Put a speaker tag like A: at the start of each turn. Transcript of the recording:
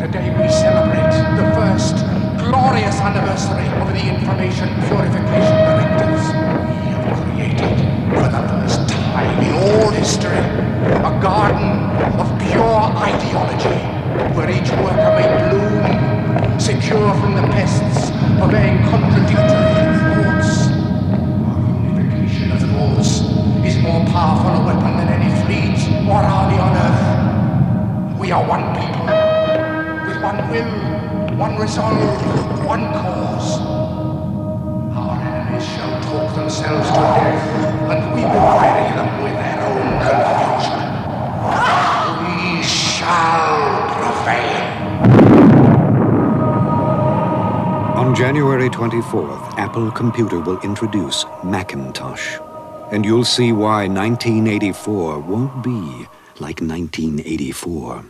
A: Today we celebrate the first glorious anniversary of the Information Purification Directives. We have created, for the first time in all history, a garden of pure ideology, where each worker may bloom, secure from the pests of vain contradictory thoughts. Our unification of thoughts is more powerful a weapon than any fleet or army on earth. We are one people, with one will, one resolve, one cause. Our enemies shall talk themselves to death, and we will bury them with their own confusion. We shall prevail.
B: On January 24th, Apple Computer will introduce Macintosh. And you'll see why 1984 won't be like 1984.